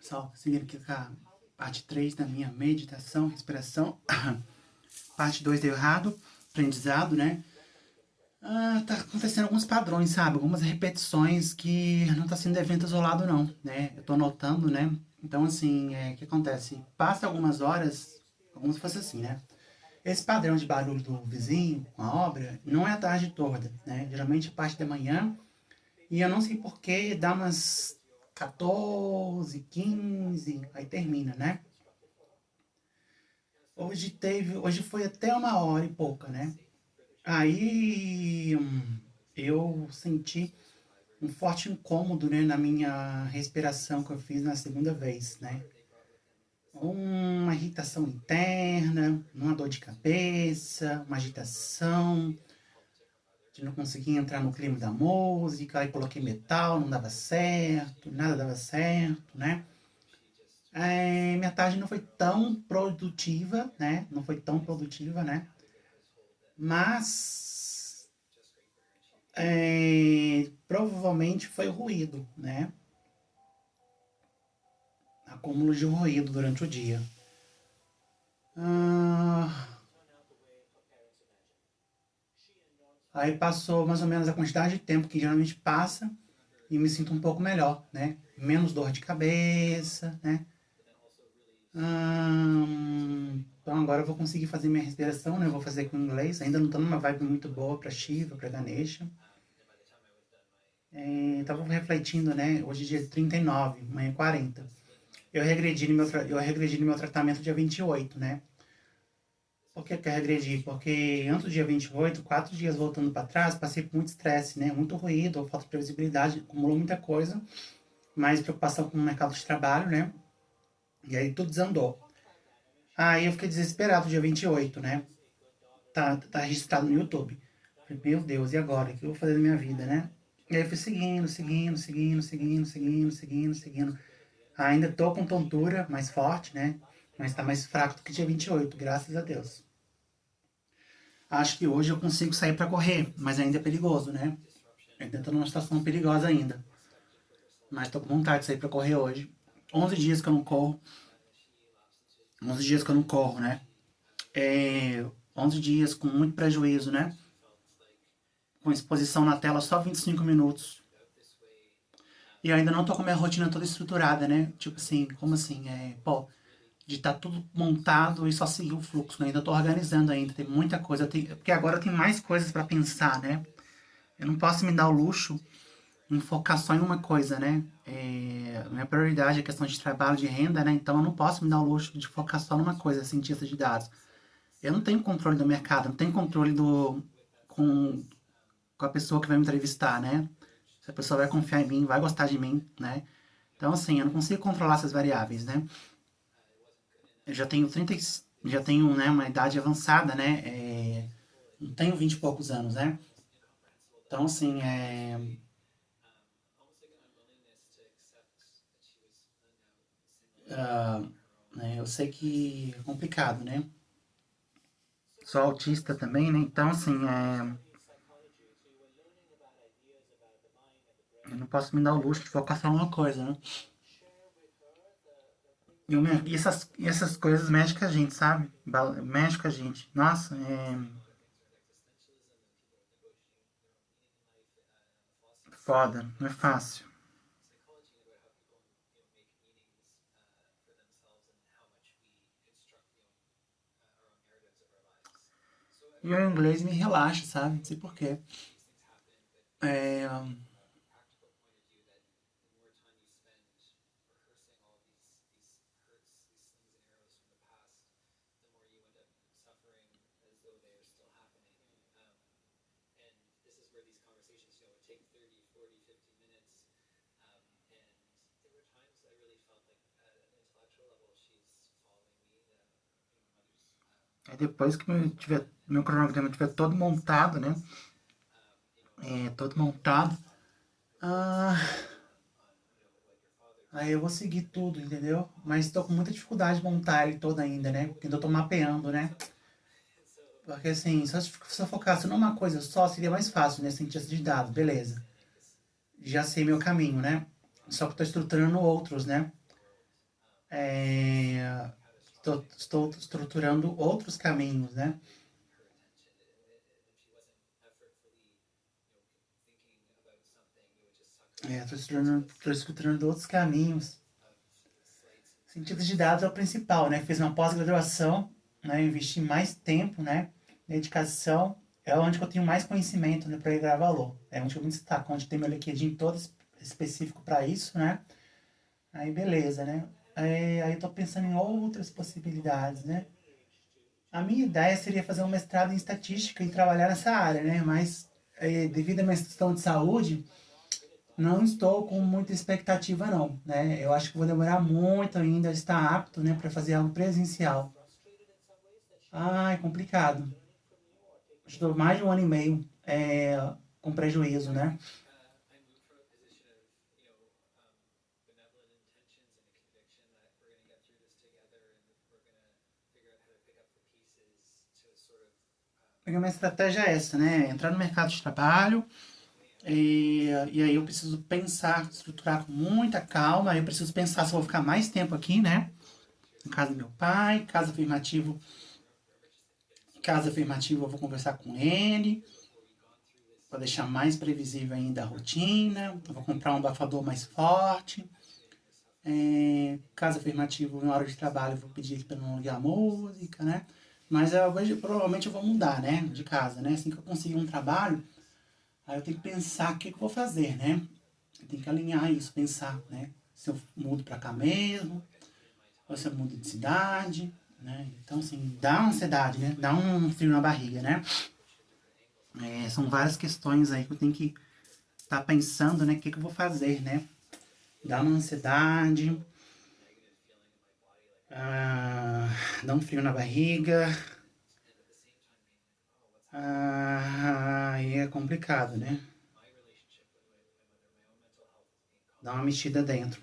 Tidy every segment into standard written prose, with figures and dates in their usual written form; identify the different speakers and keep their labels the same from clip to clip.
Speaker 1: Pessoal, seguindo aqui com a parte 3 da minha meditação, respiração. Parte 2 deu errado, aprendizado, né? Tá acontecendo alguns padrões, sabe? Algumas repetições que não tá sendo evento isolado, não, né? Eu tô notando, né? Então, assim, o que acontece? Passa algumas horas, como se fosse assim, né? Esse padrão de barulho do vizinho com a obra não é a tarde toda, né? Geralmente é parte da manhã. E eu não sei por que dá umas 14, 15, aí termina, né? Hoje foi até 1 hora e pouca, né? Aí eu senti um forte incômodo, né, na minha respiração que eu fiz na segunda vez, né? Uma irritação interna, uma dor de cabeça, uma agitação, de não conseguir entrar no clima da música, aí coloquei metal, não dava certo, nada dava certo, né? Minha tarde não foi tão produtiva, né? Não foi tão produtiva, né? Mas provavelmente foi o ruído, né? Acúmulo de ruído durante o dia. Ah, Aí passou mais ou menos a quantidade de tempo que geralmente passa e me sinto um pouco melhor, né? Menos dor de cabeça, né? Então agora eu vou conseguir fazer minha respiração, né? Eu vou fazer com inglês. Ainda não tô numa vibe muito boa pra Shiva, pra Ganesha. Tava refletindo, né? Hoje é dia 39, amanhã é 40. Eu regredi no meu tratamento dia 28, né? Por que eu regredi? Porque antes do dia 28, 4 dias voltando para trás, passei por muito estresse, né? Muito ruído, falta de previsibilidade, acumulou muita coisa, mais preocupação com o mercado de trabalho, né? E aí tudo desandou. Aí eu fiquei desesperado dia 28, né? Tá registrado no YouTube. Falei, meu Deus, e agora? O que eu vou fazer da minha vida, né? E aí eu fui seguindo. Ainda tô com tontura mais forte, né? Mas tá mais fraco do que dia 28, graças a Deus. Acho que hoje eu consigo sair para correr, mas ainda é perigoso, né? Ainda tô numa situação perigosa ainda. Mas tô com vontade de sair para correr hoje. 11 dias que eu não corro. 11 dias que eu não corro, né? 11 dias com muito prejuízo, né? Com exposição na tela só 25 minutos. E ainda não tô com a minha rotina toda estruturada, né? Tipo assim, como assim? De estar tudo montado e só seguir o fluxo, né? Ainda tô organizando ainda, tem muita coisa. Porque agora tem mais coisas para pensar, né? Eu não posso me dar o luxo em focar só em uma coisa, né? Minha prioridade é a questão de trabalho, de renda, né? Então eu não posso me dar o luxo de focar só numa coisa, cientista de dados. Eu não tenho controle do mercado, não tenho controle com, com a pessoa que vai me entrevistar, né? Se a pessoa vai confiar em mim, vai gostar de mim, né? Então, assim, eu não consigo controlar essas variáveis, né? Eu já tenho 30, já tenho, né, uma idade avançada, né? Não tenho 20 e poucos anos, né? Então, assim, né, eu sei que é complicado, né? Sou autista também, né? Então, assim, eu não posso me dar o luxo de focar só numa coisa, né? E essas coisas mexem com a gente, sabe? Mexe com a gente. Nossa, foda, não é fácil. E o inglês me relaxa, sabe? Não sei porquê. É, Aí depois que meu cronograma tiver todo montado, né? Todo montado. ah, Aí eu vou seguir tudo, entendeu? Mas tô com muita dificuldade de montar ele todo ainda, né? Porque ainda tô mapeando, né? Porque assim, se eu focasse numa coisa só, seria mais fácil, né? Cientista de dados, beleza. Já sei meu caminho, né? Só que eu tô estruturando outros, né? Estou estruturando outros caminhos, né? Estou estruturando outros caminhos. Sentido de dados é o principal, né? Fiz uma pós-graduação, né? Investi mais tempo, né? Dedicação é onde eu tenho mais conhecimento, né? Para agregar valor. É onde eu me destaco, onde tem meu LinkedIn todo específico para isso, né? Aí beleza, né? Aí eu tô pensando em outras possibilidades, né? A minha ideia seria fazer um mestrado em estatística e trabalhar nessa área, né? Mas devido à minha situação de saúde, não estou com muita expectativa não, né? Eu acho que vou demorar muito ainda a estar apto, né, para fazer algo presencial. Ah, é complicado. Estou mais de um ano e meio com prejuízo, né? Porque a minha estratégia é essa, né? Entrar no mercado de trabalho e aí eu preciso pensar, estruturar com muita calma. Aí eu preciso pensar se eu vou ficar mais tempo aqui, né? Na casa do meu pai, caso afirmativo eu vou conversar com ele, para deixar mais previsível ainda a rotina. Eu vou comprar um abafador mais forte. Caso afirmativo, na hora de trabalho, eu vou pedir para não ligar a música, né? Mas provavelmente eu vou mudar, né? De casa, né? Assim que eu conseguir um trabalho, aí eu tenho que pensar o que eu vou fazer, né? Eu tenho que alinhar isso, pensar, né? Se eu mudo para cá mesmo, ou se eu mudo de cidade, né? Então, assim, dá uma ansiedade, né? Dá um frio na barriga, né? São várias questões aí que eu tenho que estar pensando, né? O que eu vou fazer, né? Dá uma ansiedade, ah, dá um frio na barriga, aí é complicado, né? Dá uma mexida dentro.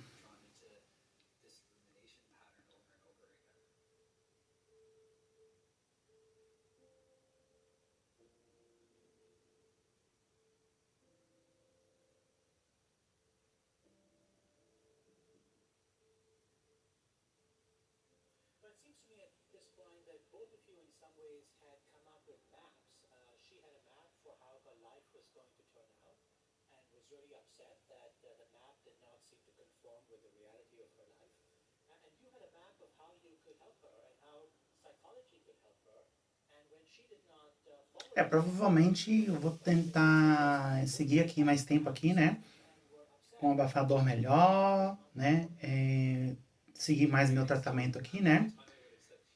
Speaker 1: Provavelmente eu vou tentar seguir aqui mais tempo aqui, né? Com um abafador melhor, né? Seguir mais meu tratamento aqui, né?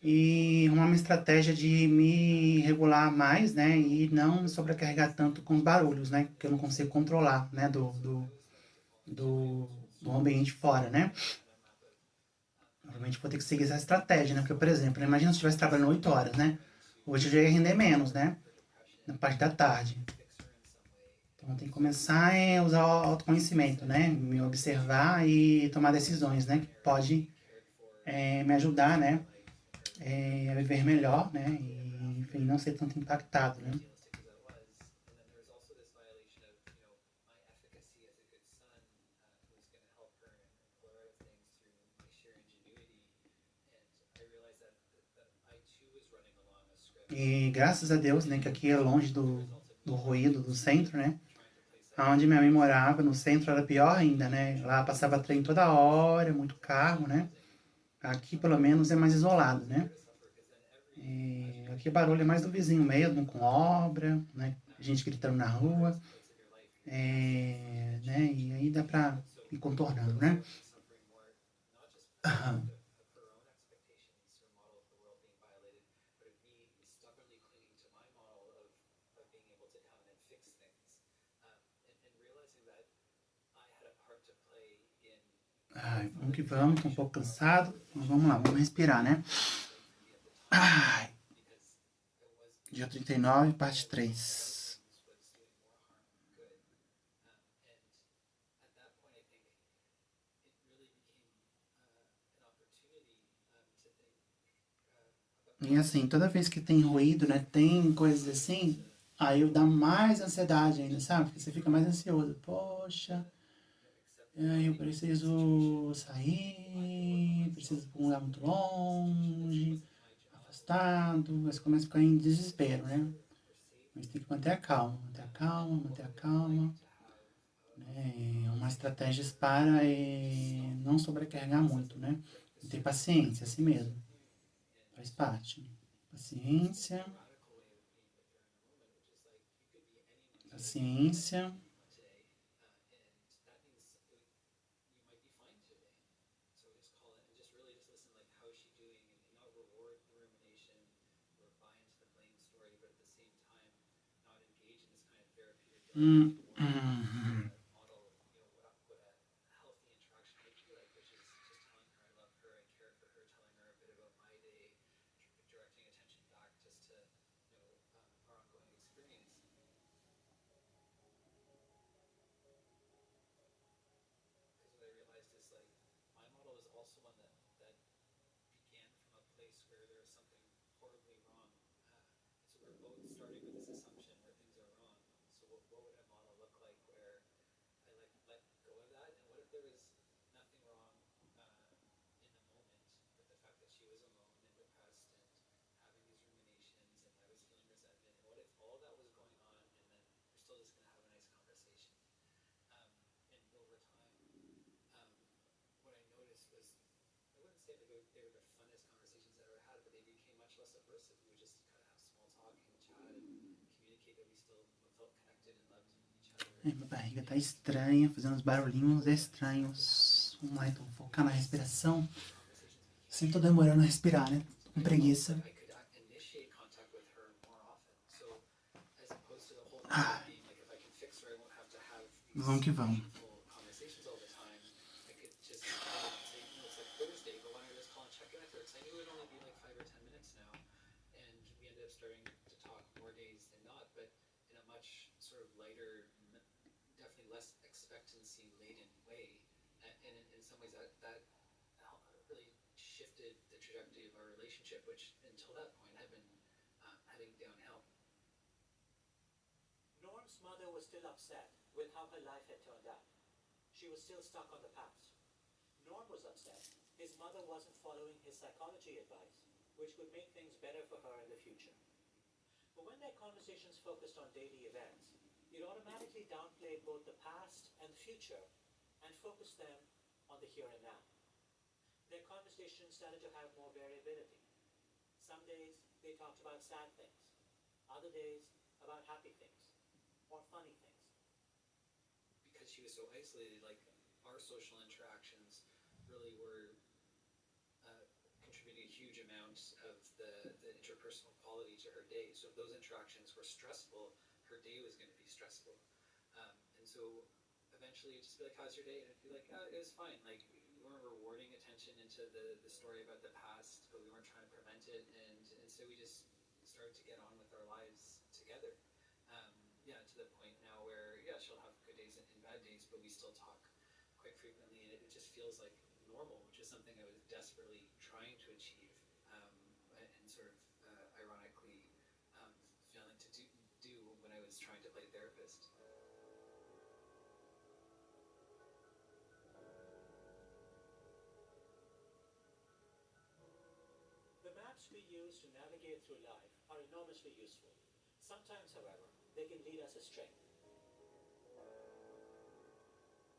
Speaker 1: E arrumar uma estratégia de me regular mais, né? E não me sobrecarregar tanto com os barulhos, né? Que eu não consigo controlar, né? Do, do ambiente fora, né? Provavelmente vou ter que seguir essa estratégia, né? Porque, por exemplo, imagina se eu estivesse trabalhando 8 horas, né? Hoje eu já ia render menos, né? Na parte da tarde. Então tem que começar a usar o autoconhecimento, né? Me observar e tomar decisões, né? Que pode me ajudar, né? A viver melhor, né? E, enfim, não ser tanto impactado, né? E graças a Deus, né? Que aqui é longe do ruído, do centro, né? Onde minha mãe morava, no centro, era pior ainda, né? Lá passava trem toda hora, muito carro, né? Aqui, pelo menos, é mais isolado, né? Aqui o barulho é mais do vizinho mesmo, com obra, né? Gente gritando na rua, né? E aí dá pra ir contornando, né? Ai, vamos que vamos, tô um pouco cansado, mas vamos lá, vamos respirar, né? Ai, dia 39, parte 3. E assim, toda vez que tem ruído, né, tem coisas assim, aí dá mais ansiedade ainda, sabe? Porque você fica mais ansioso. Poxa, eu preciso sair, precisa ir para um lugar muito longe, afastado, você começa a ficar em desespero, né? Mas tem que manter a calma, manter a calma, manter a calma. Né? Uma estratégia para não sobrecarregar muito, né? E ter paciência, assim mesmo. Faz parte. Paciência. Paciência. Hum. Ai, minha barriga tá estranha, fazendo uns barulhinhos estranhos. Vamos lá então, focar na respiração. Sempre tô demorando a respirar, né? Tô com preguiça. Ah, vamos que vamos.
Speaker 2: Norm's mother was still upset with how her life had turned out. She was still stuck on the past. Norm was upset. His mother wasn't following his psychology advice, which would make things better for her in the future. But when their conversations focused on daily events, it automatically downplayed both the past and the future and focused them on the here and now. Their conversations started to have more variability. Some days they talked about sad things, other days about happy things or funny things. Because she was so isolated, like our social interactions really were contributing a huge amount of the interpersonal quality to her day. So if those interactions were stressful, her day was going to be stressful. And so eventually it'd just be like, how's your day? And it'd be like, oh, it was fine. Like we weren't rewarding attention into the story about the past, but we weren't trying to prevent it. And so we just started to get on with our lives together. Yeah, to the point now where, yeah, she'll have good days and bad days, but we still talk quite frequently, and it just feels like normal, which is something I was desperately trying to achieve, and sort of ironically failing to do when I was trying to play therapist. The maps we use to navigate through life are enormously useful. Sometimes, however, they can lead us astray.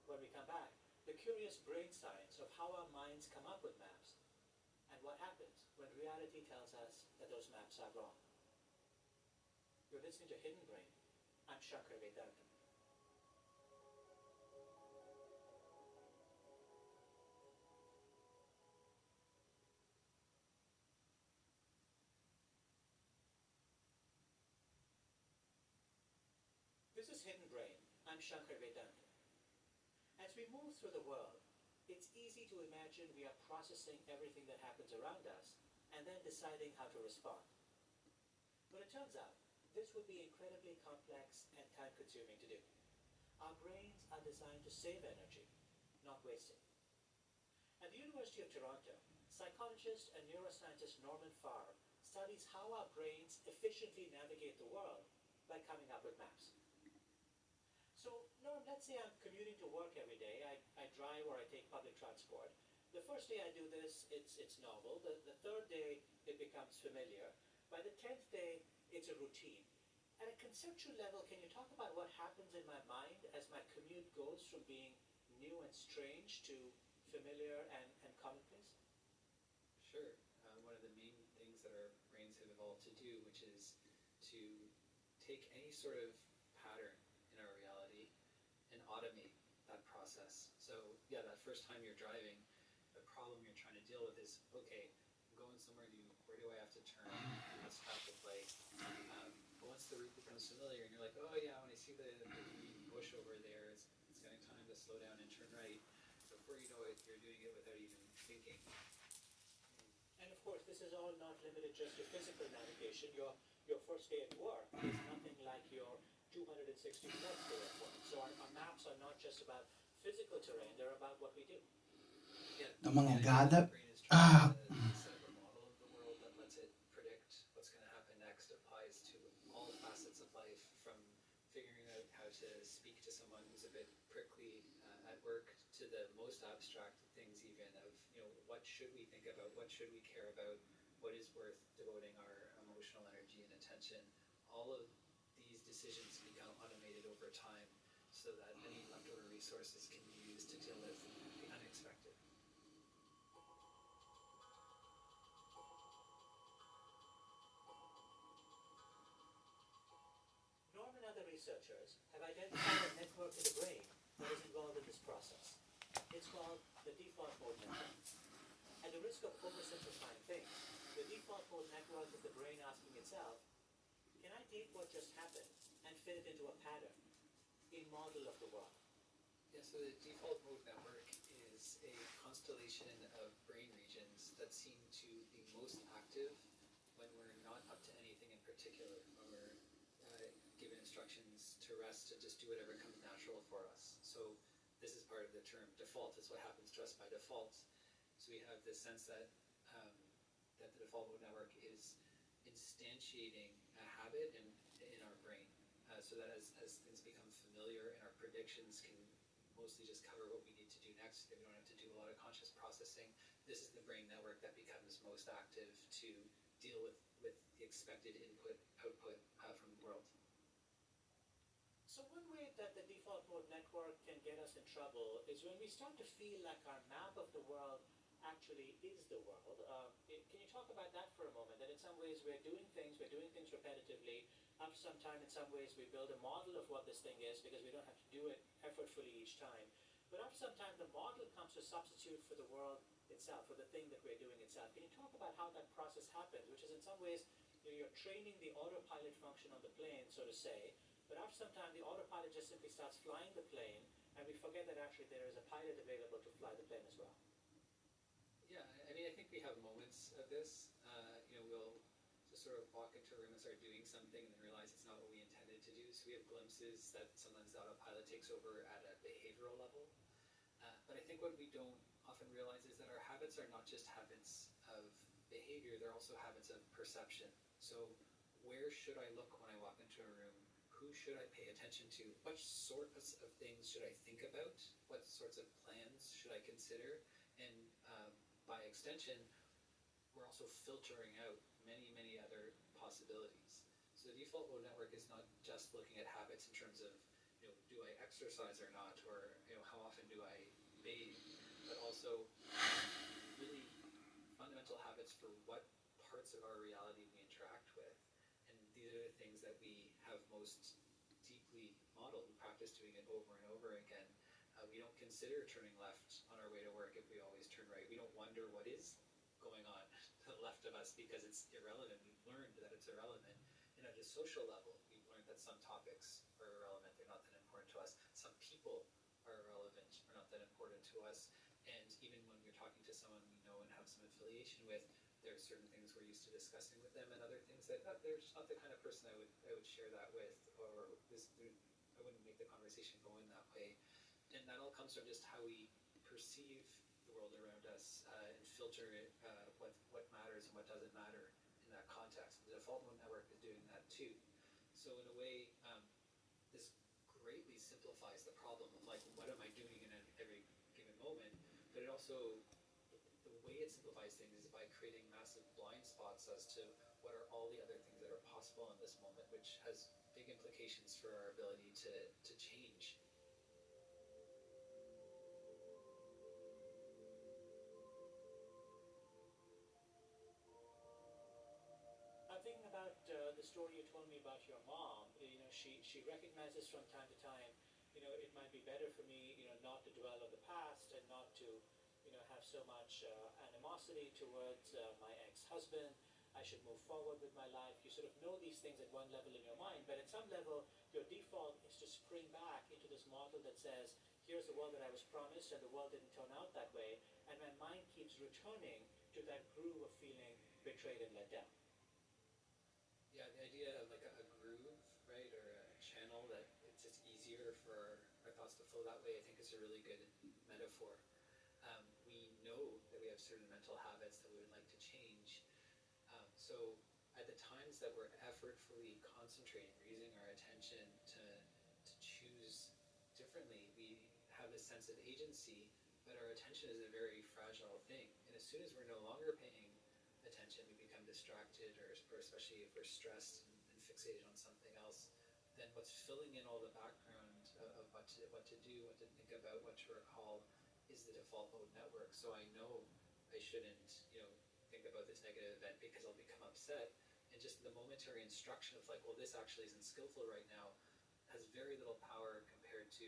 Speaker 2: When we come back, the curious brain science of how our minds come up with maps and what happens when reality tells us that those maps are wrong. You're listening to Hidden Brain. I'm Shankar Vedantam. This is Hidden Brain. I'm Shankar Vedantam. As we move through the world, it's easy to imagine we are processing everything that happens around us and then deciding how to respond. But it turns out this would be incredibly complex and time-consuming to do. Our brains are designed to save energy, not waste it. At the University of Toronto, psychologist and neuroscientist Norman Farr studies how our brains efficiently navigate the world by coming up with maps. So, Norm, let's say I'm commuting to work every day. I drive or I take public transport. The first day I do this, it's normal. The third day, it becomes familiar. By the 10th day, it's a routine. At a conceptual level, can you talk about what happens in my mind as my commute goes from being new and strange to familiar and commonplace?
Speaker 3: Sure. One of the main things that our brains have evolved to do, which is to take any sort of pattern in our reality and automate that process. So yeah, that first time you're driving, the problem you're trying to deal with is, okay, I'm going somewhere new, where do I have to turn? What's traffic like? But once the route becomes familiar and you're like, oh yeah, when I see the green bush over there, it's getting time to slow down and turn right. Before you know it, you're doing it without even thinking.
Speaker 2: And of course, this is all not limited just to physical navigation. Your first day at work is nothing like your 264th day at work. So our maps are not just about physical terrain, they're about what we do.
Speaker 3: Yeah,
Speaker 1: Dá uma
Speaker 3: the idea
Speaker 1: alongada.
Speaker 3: that the brain is trying to set up a model of the world that lets it predict what's going to happen next applies to all facets of life, from figuring out how to speak to someone who's a bit prickly at work to the most abstract things, even of, you know, what should we think about, what should we care about, what is worth devoting our emotional energy and attention. All of these decisions become automated over time so that any leftover resources can be used to deal with the unexpected.
Speaker 2: Norm and other researchers have identified a network in the brain that is involved in this process. It's called the default mode network. At the risk of oversimplifying things, the default mode network is the brain asking itself, can I take what just happened and fit it into a pattern, a model of the world?
Speaker 3: Yeah, so the default mode network is a constellation of brain regions that seem to be most active when we're not up to anything in particular, when we're given instructions to rest and just do whatever comes natural for us. So this is part of the term default. It's what happens to us by default. So we have this sense that that the default mode network is instantiating a habit in our brain, so that as things become familiar and our predictions can mostly just cover what we need to do next, that we don't have to do a lot of conscious processing, this is the brain network that becomes most active to deal with the expected input output from the world.
Speaker 2: So one way that the default mode network can get us in trouble is when we start to feel like our map of the world actually is the world. Can you talk about that for a moment? That in some ways we're doing things repetitively. After some time, in some ways, we build a model of what this thing is because we don't have to do it effortfully each time. But after some time, the model comes to substitute for the world itself, for the thing that we're doing itself. Can you talk about how that process happens, which is in some ways, you're training the autopilot function on the plane, so to say, but after some time, the autopilot just simply starts flying the plane, and we forget that actually there is a pilot available to fly the plane as well.
Speaker 3: Yeah, I mean, I think we have moments of this. We'll just sort of walk into a room and start doing something and then realize it's not what we intended to do. So we have glimpses that sometimes the autopilot takes over at a behavioral level. But I think what we don't often realize is that our habits are not just habits of behavior, they're also habits of perception. So where should I look when I walk into a room? Who should I pay attention to? What sorts of things should I think about? What sorts of plans should I consider? And by extension, we're also filtering out many, many other possibilities. So the default mode network is not just looking at habits in terms of, do I exercise or not, or how often do I bathe, but also really fundamental habits for what parts of our reality we interact with. And these are the things that we have most deeply modeled. We practice doing it over and over again. We don't consider turning left on our way to work if we always turn right. We don't wonder what is going on to the left of us because it's irrelevant. We've learned that it's irrelevant. And at a social level, we've learned that some topics are irrelevant. They're not that important to us. Some people are irrelevant or not that important to us. And even when we're talking to someone we know and have some affiliation with, there are certain things we're used to discussing with them and other things that they're just not the kind of person I would share that with, or I wouldn't make the conversation go in that way. And that all comes from just how we perceive the world around us and filter it, what matters and what doesn't matter in that context. The default mode network is doing that too. So in a way, this greatly simplifies the problem of like, what am I doing in every given moment? But it also simplifies things is by creating massive blind spots as to what are all the other things that are possible in this moment, which has big implications for our ability to change.
Speaker 2: I'm thinking about the story you told me about your mom. She recognizes from time to time, it might be better for me, not to dwell on the past and not to, have so much animosity towards my ex-husband. I should move forward with my life. You sort of know these things at one level in your mind, but at some level, your default is to spring back into this model that says, here's the world that I was promised, and the world didn't turn out that way, and my mind keeps returning to that groove of feeling betrayed and let down.
Speaker 3: Yeah, the idea of like a groove, right, or a channel that it's just easier for our thoughts to flow that way, I think is a really good metaphor. We know that we have certain mental habits that we would like to change. So at the times that we're effortfully concentrating, we're using our attention to choose differently, we have this sense of agency, but our attention is a very fragile thing. And as soon as we're no longer paying attention, we become distracted, or especially if we're stressed and fixated on something else, then what's filling in all the background of what to do, what to think about, what to recall, is the default mode network. So I know I shouldn't, think about this negative event because I'll become upset. And just the momentary instruction of like, well, this actually isn't skillful right now, has very little power compared to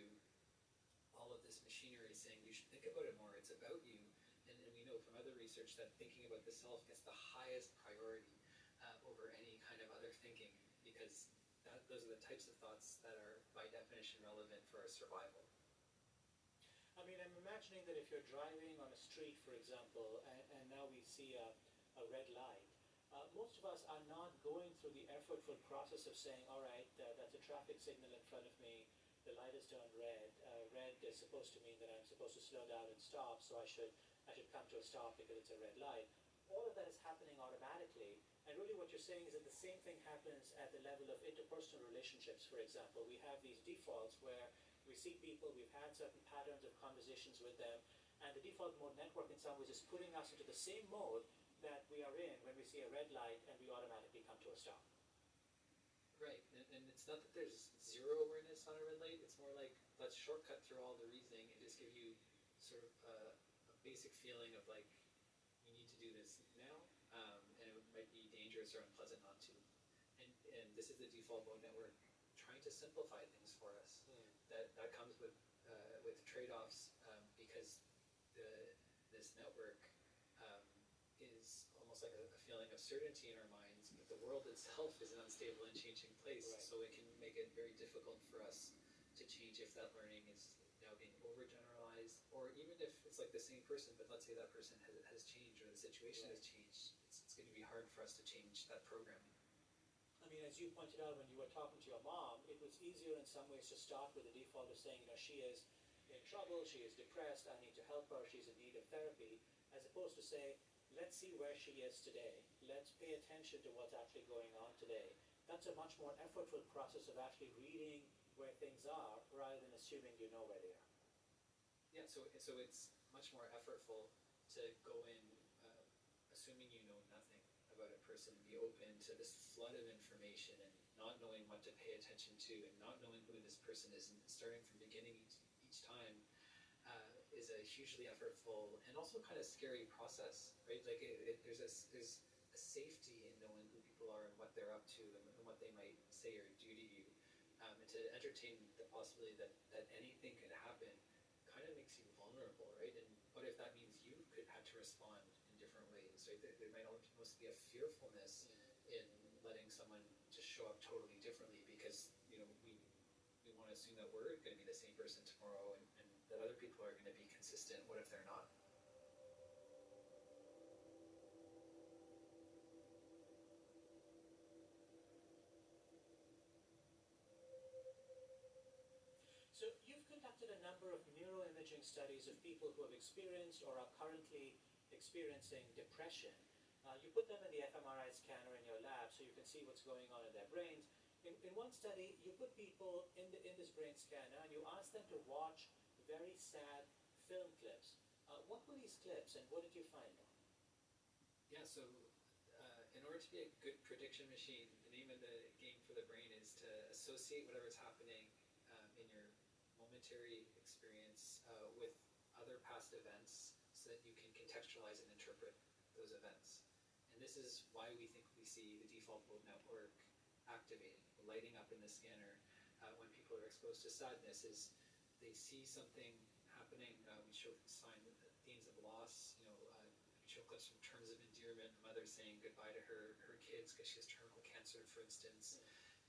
Speaker 3: all of this machinery saying you should think about it more. It's about you. And we know from other research that thinking about the self gets the highest priority over any kind of other thinking, because those are the types of thoughts that are by definition relevant for our survival.
Speaker 2: I mean, I'm imagining that if you're driving on a street, for example, and now we see a red light, most of us are not going through the effortful process of saying, all right, that's a traffic signal in front of me, the light is turned red. Red is supposed to mean that I'm supposed to slow down and stop, so I should come to a stop because it's a red light. All of that is happening automatically, and really what you're saying is that the same thing happens at the level of interpersonal relationships, for example. We have these defaults where we see people, we've had certain patterns of conversations with them, and the default mode network in some ways is putting us into the same mode that we are in when we see a red light and we automatically come to a stop.
Speaker 3: Right, and it's not that there's zero awareness on a red light, it's more like, let's shortcut through all the reasoning and just give you sort of a basic feeling of like, you need to do this now, and it might be dangerous or unpleasant not to. And this is the default mode network trying to simplify things for us. That comes with trade-offs, because this network is almost like a feeling of certainty in our minds, but the world itself is an unstable and changing place, right. So it can make it very difficult for us to change if that learning is now being overgeneralized, or even if it's like the same person, but let's say that person has changed or the situation has changed, it's going to be hard for us to change that programming.
Speaker 2: I mean, as you pointed out when you were talking to your mom, it was easier in some ways to start with the default of saying, she is in trouble, she is depressed, I need to help her, she's in need of therapy, as opposed to say, let's see where she is today. Let's pay attention to what's actually going on today. That's a much more effortful process of actually reading where things are rather than assuming you know where they are.
Speaker 3: Yeah, so it's much more effortful to go in assuming you know nothing about a person, be open to this flood of information and not knowing what to pay attention to and not knowing who this person is, and starting from beginning each time is a hugely effortful and also kind of scary process, right? Like there's a safety in knowing who people are and what they're up to and what they might say or do to you, and to entertain the possibility that anything could happen kind of makes you vulnerable, right? And what if that means you could have to respond in different ways, right? There might almost be a fearfulness in letting someone just show up totally differently, because we want to assume that we're going to be the same person tomorrow, and that other people are going to be consistent. What if they're not?
Speaker 2: So you've conducted a number of neuroimaging studies of people who have experienced or are currently experiencing depression. You put them in the fMRI scanner in your lab so you can see what's going on in their brains. In one study, you put people in this brain scanner and you asked them to watch very sad film clips. What were these clips and what did you find?
Speaker 3: so in order to be a good prediction machine, the name of the game for the brain is to associate whatever's happening in your momentary experience with other past events so that you can contextualize and interpret those events. And this is why we think we see the default mode network activating, lighting up in the scanner when people are exposed to sadness. Is they see something happening. We show themes of loss. We show clips from terms of endearment. A mother saying goodbye to her kids because she has terminal cancer, for instance.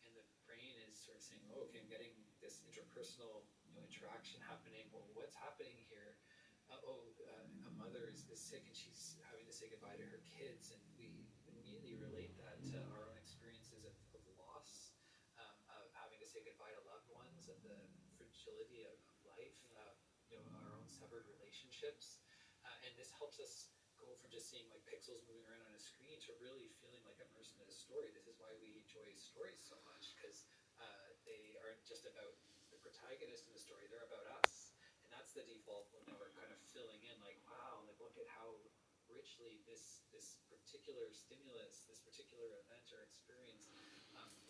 Speaker 3: And the brain is sort of saying, "Oh, okay, I'm getting this interpersonal interaction happening. Well, what's happening here? A mother is sick and she's having to say goodbye to her kids," and we immediately relate that to our own experiences of loss, of having to say goodbye to loved ones, of the fragility of life, our own severed relationships, and this helps us go from just seeing like pixels moving around on a screen to really feeling like immersed in a story. This is why we enjoy stories so much, because they aren't just about the protagonist in the story; they're about us. And that's the default mode network kind of filling in, like, wow, like look at how richly this particular stimulus, this particular event or experience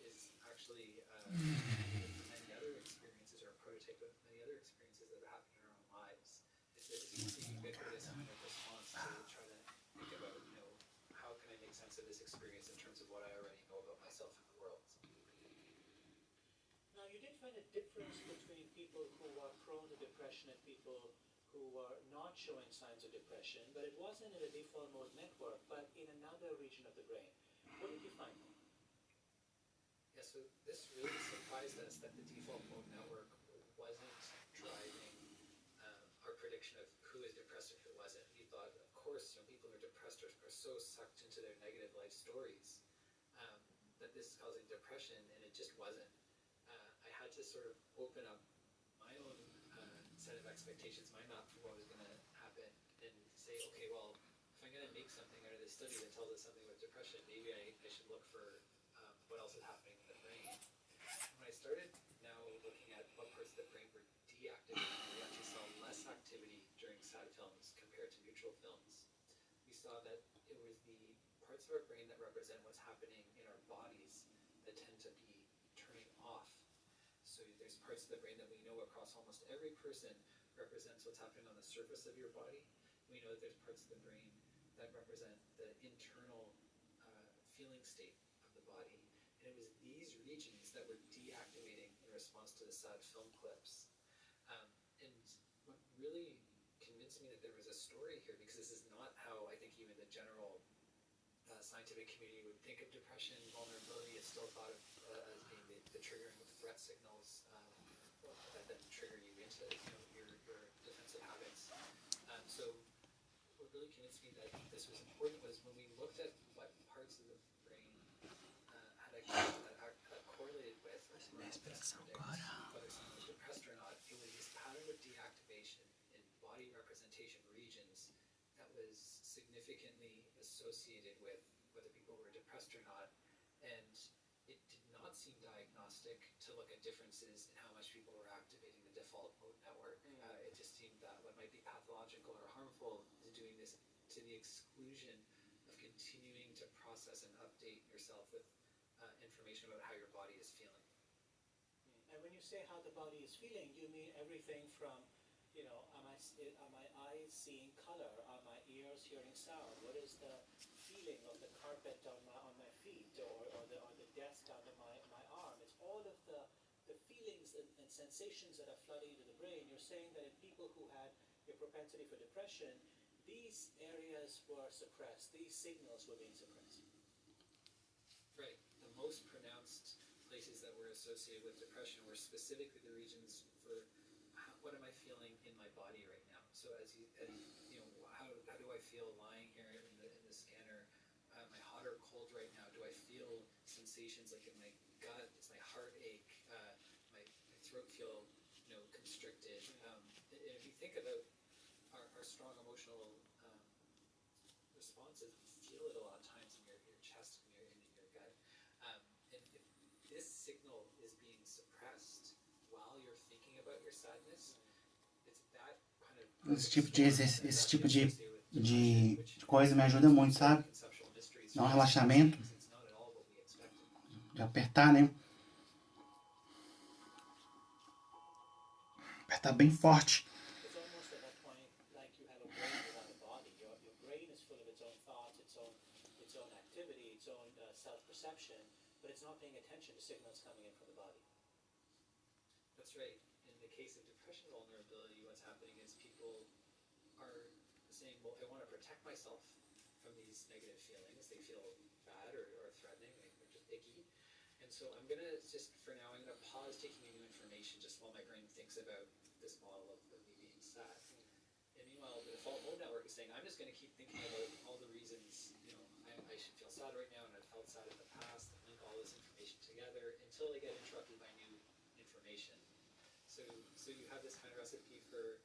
Speaker 3: is actually many other experiences or a prototype of many other experiences that have happened in our own lives. It's a ubiquitous kind of response to try to think about, how can I make sense of this experience in terms of what I already know about myself and the world.
Speaker 2: Now, you did find a difference between people who are prone to depression and people who are not showing signs of depression, but it wasn't in the default mode network, but in another region of the brain. What did you find?
Speaker 3: Yeah, so this really surprised us that the default mode network wasn't driving our prediction of who is depressed and who wasn't. We thought, of course, people who are depressed are so sucked into their negative life stories that this is causing depression, and it just wasn't. I had to sort of open up my own set of expectations, my map for what was going to happen, and say, okay, well, if I'm going to make something out of this study that tells us something about depression, maybe I should look for what else is happening in the brain. When I started now looking at what parts of the brain were deactivating, we actually saw less activity during sad films compared to neutral films. We saw that it was the parts of our brain that represent what's happening in our bodies that tend to be turning off. So there's parts of the brain that we know across almost every person represents what's happening on the surface of your body. We know that there's parts of the brain that represent the internal feeling state of the body. And it was these regions that were deactivating in response to the sad film clips. And what really convinced me that there was a story here, because this is not how I think even the general scientific community would think of depression, vulnerability. It's still thought of as being the triggering of threat signals that then trigger you into your defensive habits. So what really convinced me that this was important was when we looked at what parts of the brain had activity that correlated with or whether someone was depressed or not. It was this pattern of deactivation in body representation regions that was significantly associated with whether people were depressed or not, and it did not seem diagnostic to look at differences in how much people were activating the default mode network. It just seemed that what might be pathological or harmful is doing this to the exclusion of continuing to process and update yourself with information about how your body is feeling.
Speaker 2: And when you say how the body is feeling, you mean everything from, are my eyes seeing color? Are my ears hearing sound? What is the feeling of the carpet on my feet or the desk under my arm? It's all of the feelings and sensations that are flooding into the brain. You're saying that in people who had a propensity for depression, these areas were suppressed, these signals were being suppressed.
Speaker 3: Right. The most pronounced places that were associated with depression were specifically the regions for what am I feeling in my body right now. So as you know, how do I feel lying here in the scanner? Am I hot or cold right now? Do I feel sensations like in my gut? Does my heart ache? My throat feel constricted? And if you think about our strong emotional responses, we feel it a lot of times in your chest and in your gut. And if this signal is being suppressed while you're thinking about your sadness, it's that kind of
Speaker 1: Esse tipo de coisa me ajuda muito, sabe? Dá um relaxamento.
Speaker 3: It's not at all what we expected.
Speaker 1: De apertar, né? Apertar bem forte.
Speaker 2: It's almost at that point like you have a brain without a body. Your brain is full of its own thoughts, its own activity, its own self-perception, but it's not paying attention to signals coming in from the body.
Speaker 3: That's right. In the case of depression vulnerability, what's happening is people are saying, well, I want to protect myself from these negative feelings. They feel bad or threatening, they're just icky. And so I'm going to just, for now, I'm going to pause taking in new information just while my brain thinks about this model of me being sad. And meanwhile, the default mode network is saying, I'm just going to keep thinking about all the reasons, I should feel sad right now and I've felt sad in the past, and link all this information together until I get interrupted by new information. So you have this kind of recipe for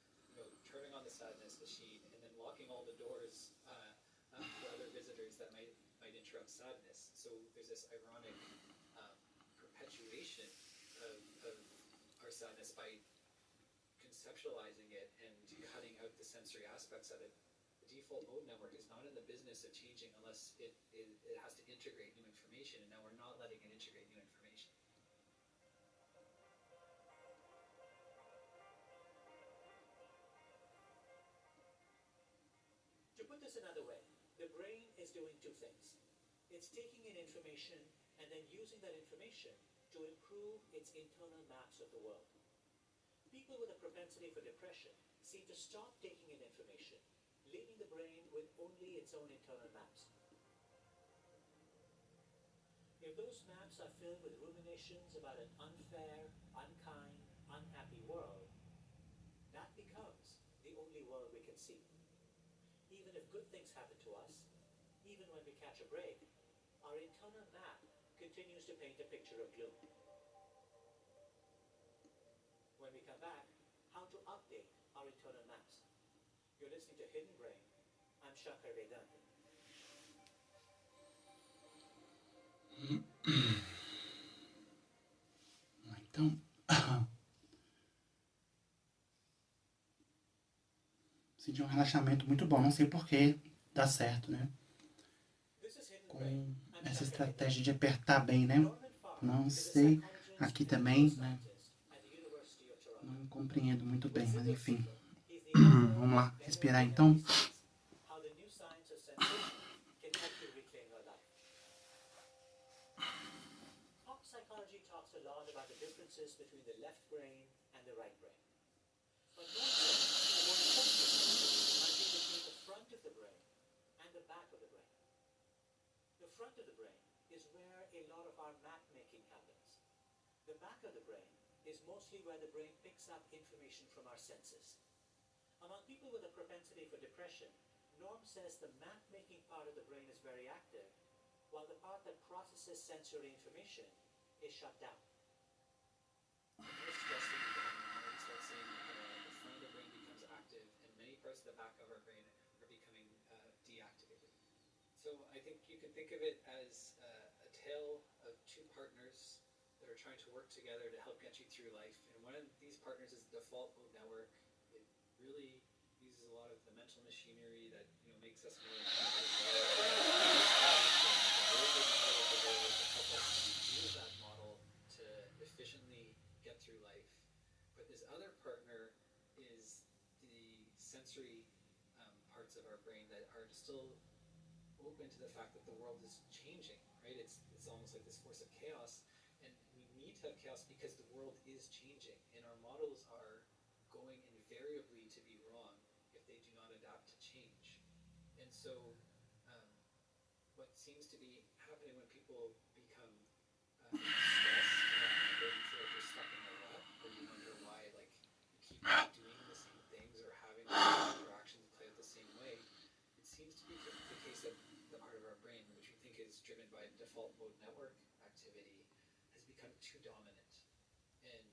Speaker 3: turning on the sadness machine and then locking all the doors for other visitors that might interrupt sadness. So there's this ironic perpetuation of our sadness by conceptualizing it and cutting out the sensory aspects of it. The default mode network is not in the business of changing unless it has to integrate new information, and now we're not letting it integrate new information.
Speaker 2: To put this another way, the brain is doing two things. It's taking in information and then using that information to improve its internal maps of the world. People with a propensity for depression seem to stop taking in information, leaving the brain with only its own internal maps. If those maps are filled with ruminations about an unfair, unkind, unhappy world, that becomes the only world we can see. Even if good things happen to us, even when we catch a break, our internal map continues to paint a picture of gloom. When we come back, how to update our internal maps. You're listening to Hidden Brain. I'm Shankar Vedanta.
Speaker 1: Então, senti um relaxamento muito bom. Não sei porquê, dá certo, né? Com essa estratégia de apertar bem, né? Não sei, aqui também, né? Não compreendo muito bem, mas enfim. Vamos lá, respirar então.
Speaker 2: Psychology talks a lot about the differences between the left brain and the right brain. But more important might be between the front of the brain and the back of the brain. The front of the brain is where a lot of our map making happens. The back of the brain is mostly where the brain picks up information from our senses. Among people with a propensity for depression, Norm says the map making part of the brain is very active, while the part that processes sensory information is shut down.
Speaker 3: The most stressed thing we start seeing the front of the brain becomes active, and many parts of the back of our brain are becoming deactivated. So I think you can think of it as a tale of two partners that are trying to work together to help get you through life. And one of these partners is the default mode network. It really uses a lot of the mental machinery that makes us more use that model to efficiently get through life. But this other partner is the sensory parts of our brain that are still open to the fact that the world is changing, right? It's almost like this force of chaos, and we need to have chaos because the world is changing, and our models are going invariably to be wrong if they do not adapt to change. And so what seems to be happening when people become stressed, or you feel like you're stuck in a rut, or you wonder why you keep doing the same things or having the same interactions play out the same way, it seems to be the case that the part of our brain, which we think is driven by default mode network activity, has become too dominant. And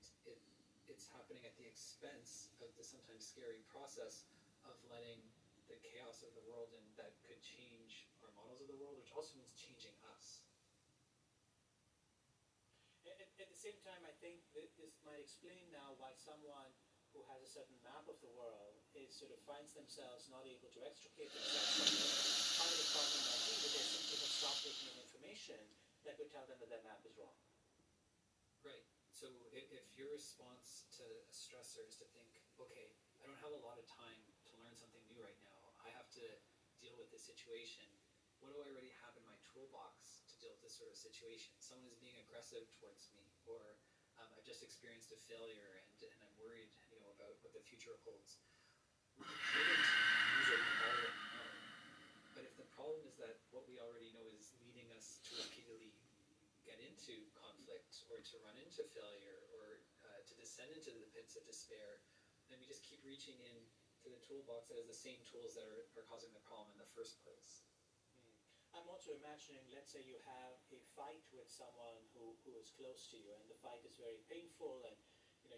Speaker 3: it's happening at the expense of the sometimes scary process of letting the chaos of the world in that could change our models of the world, which also means changing us.
Speaker 2: At the same time, I think this might explain now why someone who has a certain map of the world sort of finds themselves not able to extricate themselves from it. Part of the problem might be that they simply have stopped tell them that their map is wrong.
Speaker 3: Right. So if your response to a stressor is to think, okay, I don't have a lot of time to learn something new right now. I have to deal with this situation. What do I already have in my toolbox to deal with this sort of situation? Someone is being aggressive towards me, or I've just experienced a failure and I'm worried, about what the future holds. We shouldn't use it with all that we know. But if the problem is that what we already know is leading us to repeatedly get into conflict or to run into failure or to descend into the pits of despair, then we just keep reaching in to the toolbox that has the same tools that are causing the problem in the first place.
Speaker 2: I'm also imagining, let's say you have a fight with someone who is close to you, and the fight is very painful, and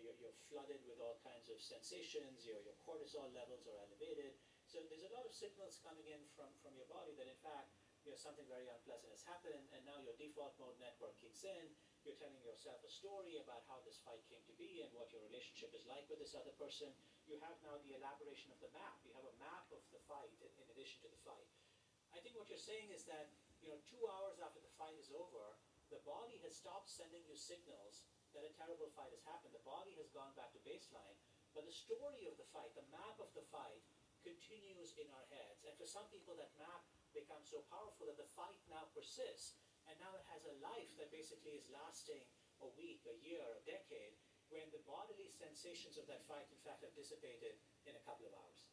Speaker 2: you're flooded with all kinds of sensations, your cortisol levels are elevated. So there's a lot of signals coming in from your body that in fact something very unpleasant has happened, and now your default mode network kicks in. You're telling yourself a story about how this fight came to be and what your relationship is like with this other person. You have now the elaboration of the map. You have a map of the fight in addition to the fight. I think what you're saying is that 2 hours after the fight is over, the body has stopped sending you signals that a terrible fight has happened. The body has gone back to baseline, but the story of the fight, the map of the fight, continues in our heads. And for some people, that map becomes so powerful that the fight now persists, and now it has a life that basically is lasting a week, a year, a decade, when the bodily sensations of that fight, in fact, have dissipated in a couple of hours.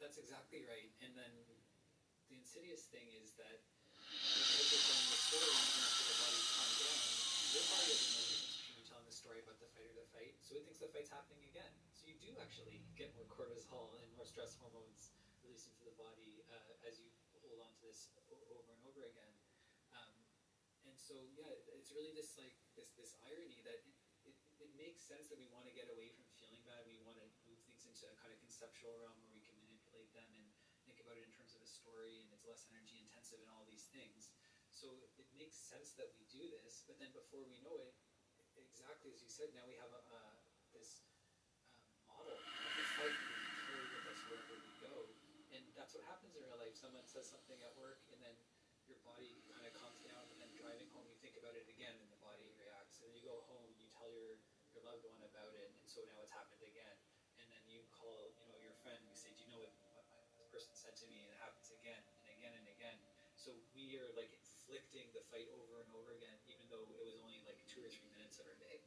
Speaker 3: That's exactly right. And then the insidious thing is that because you're telling the story, even after the body's calmed down, your body doesn't know the difference between you telling the story about the fight or the fight, so it thinks the fight's happening again. So you do actually get more cortisol and more stress hormones released into the body as you hold on to this over and over again. And so, yeah, it's really this irony that it makes sense that we want to get away from feeling bad. We want to move things into a kind of conceptual realm where we can manipulate them and think about it in terms of a story, and it's less energy intensive and all these things. So it makes sense that we do this, but then before we know it, exactly as you said, now we have this model of the fight that we can carry with us wherever we go. And that's what happens in real life. Someone says something at work, and then your body kind of calms down, and then driving home you think about it again, and the body reacts. And then you go home, you tell your loved one about it, and so now it's happened again. And then you call your friend, and you say, do you know what this person said to me? And it happens again and again and again. So we are like inflicting the fight over and over again, even though it was only like 2 or 3 minutes of our day.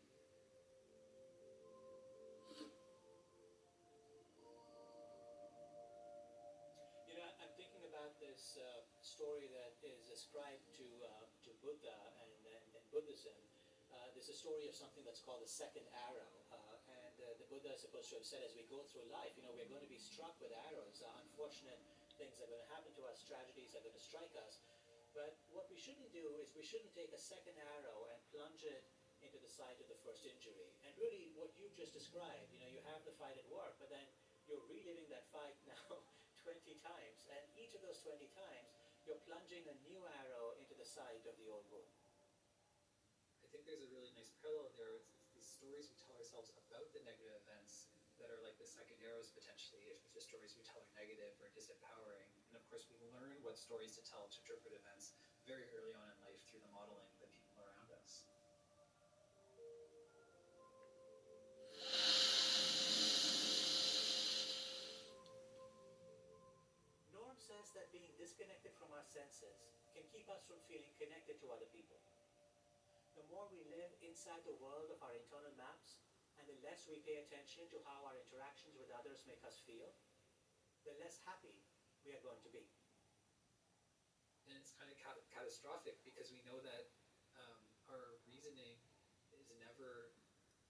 Speaker 2: I'm thinking about this story that is ascribed to Buddha and Buddhism. There's a story of something that's called the second arrow, and the Buddha is supposed to have said, as we go through life, we're going to be struck with arrows. Unfortunate things are going to happen to us, tragedies are going to strike us. But what we shouldn't do is we shouldn't take a second arrow and plunge it into the site of the first injury. And really what you've just described, you have the fight at work, but then you're reliving that fight now 20 times. And each of those 20 times, you're plunging a new arrow into the site of the old wound.
Speaker 3: I think there's a really nice parallel there. It's these stories we tell ourselves about the negative events that are like the second arrows potentially, if the stories we tell are negative or disempowering. And of course, we learn what stories to tell to interpret events very early on in life through the modeling of the people around us.
Speaker 2: Norm says that being disconnected from our senses can keep us from feeling connected to other people. The more we live inside the world of our internal maps, and the less we pay attention to how our interactions with others make us feel, the less happy we are going to be.
Speaker 3: And it's kind of catastrophic because we know that our reasoning is never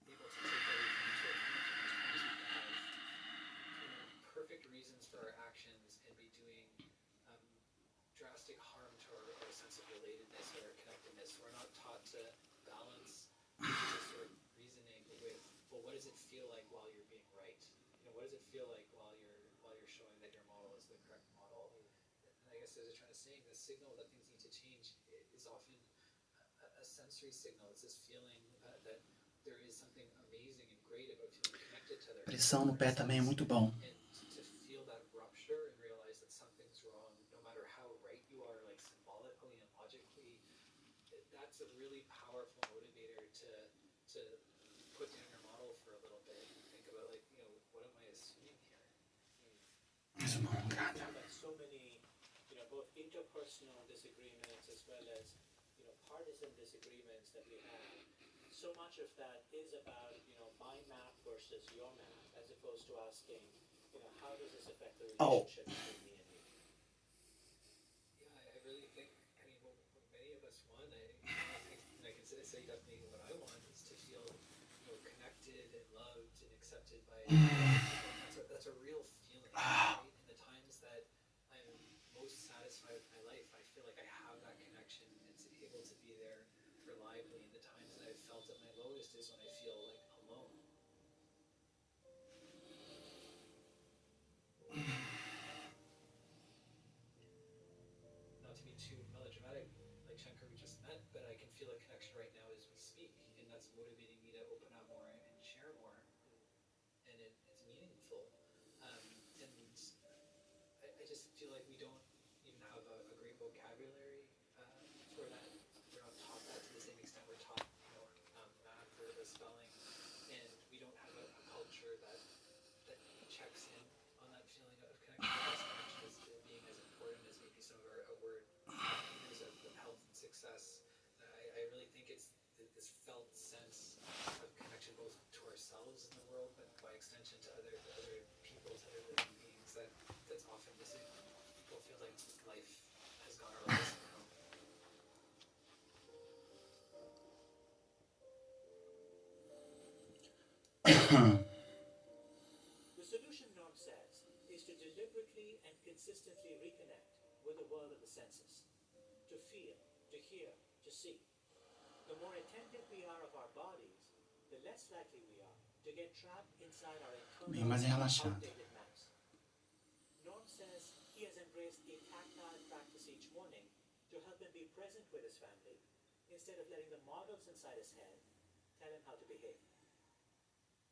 Speaker 3: able to take everything into account. And sometimes we have perfect reasons for our actions and be doing drastic harm to our sense of relatedness or connectedness. We're not taught to balance this sort of reasoning with, well, what does it feel like while you're being right? What does it feel like while you're showing that your model is the correct model? And I guess as you're trying to say, the signal that things need to change is often a sensory signal. It's this feeling that there is something amazing and great about feeling connected to
Speaker 1: Pressão no pé também é muito bom.
Speaker 3: And to feel that rupture and realize that something's wrong, no matter how right you are, like symbolically and logically, that's a really powerful motivator to put down your model for a little bit and think about like, you know, what am I assuming here?
Speaker 1: Isso não,
Speaker 2: I
Speaker 1: cara.
Speaker 2: think that so many, both interpersonal disagreements as well as, partisan disagreements that we have, so much of that is about, my map versus your map, as opposed to asking, how does this affect the
Speaker 1: Oh.
Speaker 2: relationship between me and you?
Speaker 3: Yeah, I really think, I mean, what many of us want, I can say definitely what I want is to feel, connected and loved and accepted by people. That's a real feeling, right? In the times that I'm most satisfied with my life, I feel like I have that connection. It's able to be there reliably. In the times that I've felt at my lowest is when I feel like alone. Not to be too melodramatic, like Shankar we just met, but I can feel a connection right now as we speak, and that's motivating me to open up more and share more, and it's meaningful. And I just feel like we don't even have a great vocabulary for that. We're not taught that to the same extent we're taught, math or the spelling, and we don't have a culture that checks in on that feeling of connection as being as important as maybe some of our outward indicators of health and success. I really think it's this felt sense of connection both to ourselves in the world, but by extension to other people, to other living beings that's often missing. People feel like life has gone our way somehow.
Speaker 2: The solution, Norm says, is to deliberately and consistently reconnect with the world of the senses, to feel, to hear, to see. The more attentive we are of our bodies, the less likely we are to get trapped inside our
Speaker 1: Bem
Speaker 2: internal
Speaker 1: mais relaxado.
Speaker 2: outdated maps. Norm says he has embraced a tactile practice each morning to help him be present with his family instead of letting the models inside his head tell him how to behave.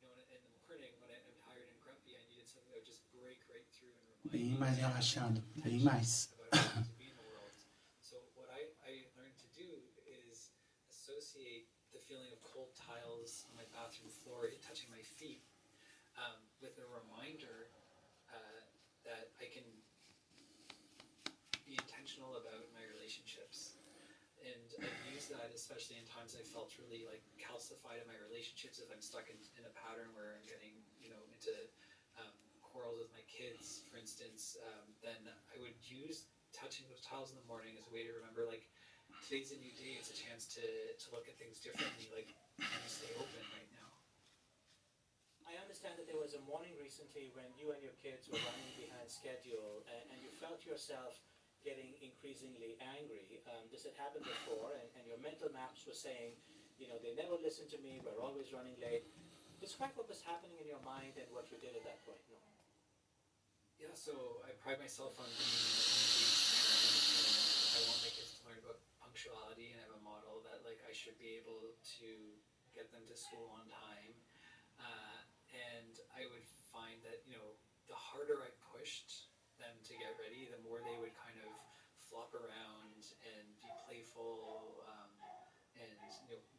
Speaker 3: In the morning when I'm tired and grumpy, I needed something that would just break right through and remind
Speaker 1: Bem
Speaker 3: me
Speaker 1: mais relaxado. Bem mais.
Speaker 3: about how to be in the world. So what I learned to do is associate the feeling of cold tiles on my bathroom floor touching my feet with a reminder that I can be intentional about my relationships. And I've used that especially in times I felt really like calcified in my relationships. If I'm stuck in a pattern where I'm getting, into quarrels with my kids, for instance, then I would use touching those tiles in the morning as a way to remember, like, today's a new day. It's a chance to look at things differently. Like, can you stay open right now?
Speaker 2: I understand that there was a morning recently when you and your kids were running behind schedule and you felt yourself getting increasingly angry. This had happened before, and your mental maps were saying, they never listen to me, we're always running late. Describe what was happening in your mind and what you did at that point. No.
Speaker 3: Yeah, so I pride myself on being an engaged parent, and I want my kids to learn about punctuality, and I have a model that, like, I should be able to get them to school on time. And I would find that, the harder I pushed them to get ready, the more they would kind of flop around and be playful, and